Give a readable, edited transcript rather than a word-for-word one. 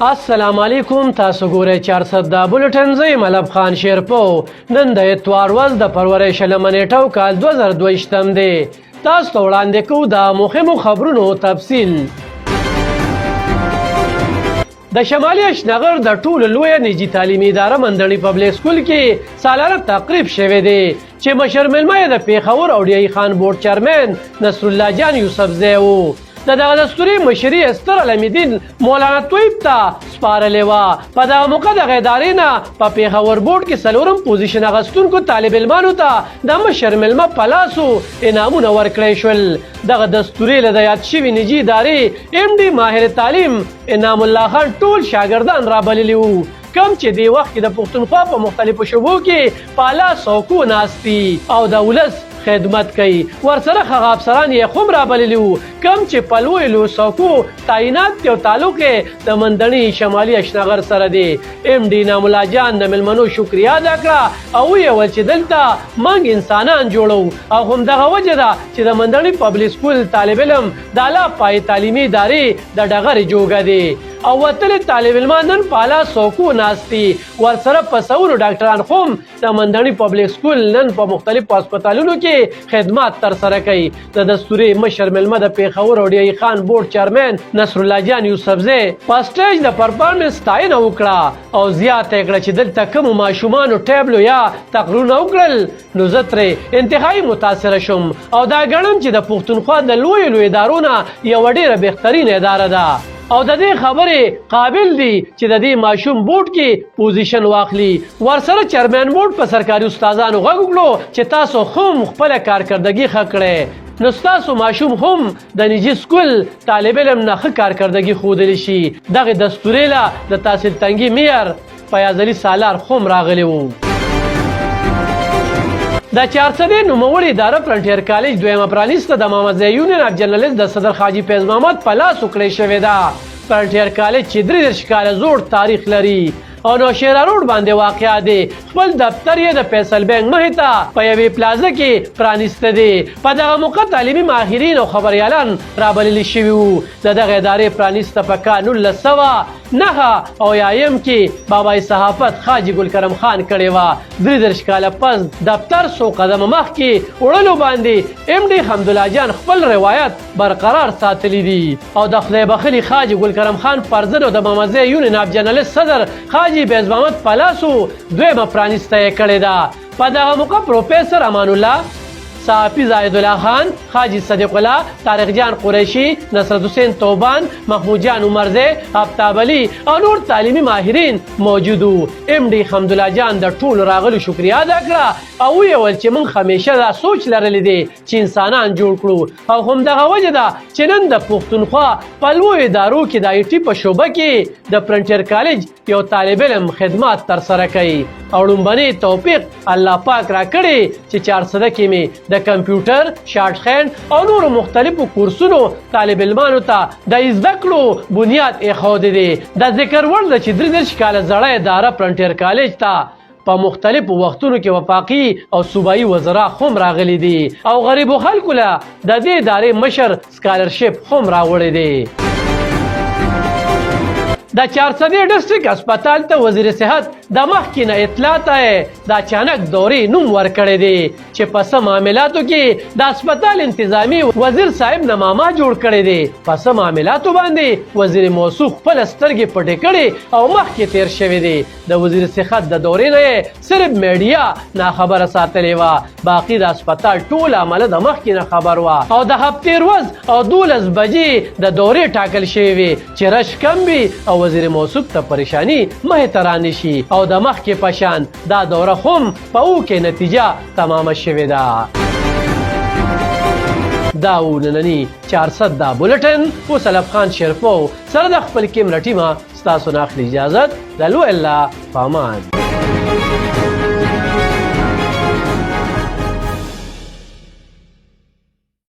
السلام علیکم. تاسو ګورئ 400 دا بولټن. زه ملب خان شیرپو. نن د اتوار ورځ د فروری شلمه نیټه کال 2022 دی. تاسو ته وړاندې کوو د مهمو خبرونو تفصیل. د شمالي اشنغر د ټولو لویه نجي تعلیمي اداره مندړي پبلک سکول کې سالانه تقریب شوی دی چې مشر مېلمه یې د پیښور او ډیای خان بورډ چیرمن نصر الله جان یوسفزی و. د دغه دستوري مشري استر علمدین مولانا طیب ته سپارلې وه. په دغه موقع دغه ادارې نه په پیښور بورډ کې څلورم پوزیشن اخیستونکو طالب علمانو ته د مشر مېلمه په لاسو انعامونه ورکړی شول. دغه دستوري له د یاد شوي نجي ادارې ایم ډي ماهر تعلیم انعام الله خان ټول شاګردان رابللي وو، کم چې دی وخت کې د پښتونخوا په مختلفو شعبو کې په لاس څوکو ناست دي او د ولس خدمت کوي. ورسره هغه افسران یې هم رابللي وو کم چې په لویو لویو څوکو تعینات دي او تعلق یې د مندړي شمالي اشنغر سره دی. ایم ډي انعام الله جان د مېلمنو شکریا ادا کړه او ویل چې دلته موږ انسانان جوړو او همدغه وجه ده چې د مندړي پبلک سکول طالب علم د اعلی پای تعلیمي ادارې د ډغرې جوګه دی او وتلې طالب علمان نن په اعلی څوکو ناست دي. ورسره په سلو ډاکټران هم د مندړي پبلک سکول نن په مختلفو هسپتالونو کې خدمات ترسره کوي. د دستوري مشر مېلمه د پیښور او ډیای خان بورډ چیرمن نصر الله جان یوسفزی په سټیج د پرفارمنس ستاینه وکړه او زیاته کړه چې دلته کومو ماشومانو ټیبلو یا تقریرونه وکړل نو زه ترې انتهایي متاثره شوم او دا ګڼم چې د پښتونخوا د لویو لویو ادارو نه یوه ډېره بهترینه اداره ده او د دې خبرې قابل دي چې د دې ماشوم بورډ کې پوزیشن واخلي. ورسره چیرمن بورډ په سرکاري استادانو غږ وکړو چې تاسو هم خپله کارکردګي ښه کړئ نو ستاسو ماشوم هم د نجي سکول طالب علم نه ښه کارکردګي ښودلی شي. دغې دستورې له د تحصیل تنګي میر فیاض علي سالار هم راغلی وو. د 400 نوموړې اداره فرنټیر کالج دویمه پرانیسته د محمد ضیاء یونین اف جرنالست د صدر حاجي فیض محمد په لاس وکړی شوې ده. فرنټیر کالج چې 33 کاله زوړ تاریخ لري او نوشیره روډ باندې واقع دی. خپل دفتر یې د فیصل بینک مخې ته په یوې پلازه کې پرانیسته دی. په دغه موقع تعلیمي ماهرین او خبریالان رابللي شوي وو. د دغه ادارې پرانیسته په کال 1909 او یایم کې بابای صحافت حاجي ګلکرم خان کړې وه. 33 کاله پس دفتر څو قدمه مخکې وړلو باندې ایم ډي حمدالله جان خپل روایت برقرار ساتلی دي او د خدای بخلي حاجي ګلکرم خان فرزند او د محمد ضیاء یونین اف جرنالست صدر حاجي فیض محمد په لاسو دویمه پرانیسته یې کړې ده. په دغه موقع پروفیسر امان الله، صحافي زاهد الله خان، حاجي صدیق الله، طارق جان قریشي، نصرت حسین توبان، محمود جان عمرزی، آفتاب علي او نور تعلیمي ماهرین موجود وو. ایم ډي حمدالله جان د ټولو راغلو شکریا ادا کړه او ویل چې موږ همیشه دا سوچ لرلی دی چې انسانان جوړ کړو او همدغه وجه ده چې نن د پښتونخوا په لویو ادارو کې د آی ټي په شعبه کې د فرنټیر کالج یو طالب علم خدمات ترسره کوي او لومبنی توفیق الله پاک راکړی چې 400 کې مې د کمپیوټر، شارټ هینډ او نورو مختلفو کورسونو طالب علمانو ته د زده کړو بنیاد ایښودی دی. د ذکر وړ ده چې 33 کاله زړه اداره فرنټیر کالج ته په مختلفو وختونو کې وفاقي او صوبایي وزرا هم راغلي دي او غریبو خلکو له د دې ادارې مشر سکالرشپ هم راوړی دی. د 400 ډسټریکټ هسپتال ته وزیر صحت د مخکې نه اطلاع ته د اچانک دورې نوم ورکړی دی چې په څه معاملاتو کې د هسپتال انتظامی وزیر صاحب نامه جوړ کړی دی. په څه معاملاتو باندې وزیر موصوف خپل سترګې پټې کړې او مخکې تیر شوی دی. د وزیر صحت د دورې نه صرف میډیا ناخبره ساتلې وه، باقي د هسپتال ټول عمله د مخکې نه خبر وه او د هفتې ورځ او 12 بجې د دورې ټاکل شوی وي چې رش کم وي او وزیر موصوف ته پریشانی مه ترانه شي او د مخکې پشان دا دوره هم په اوکې نتیجه تمامه شوې ده. دا و ننني 400 دا بولټن. اوس ملب خان شیرپو سره د خپل کیمره ټیمه ستاسو نه اخلي اجازت. د لوی الله په امان.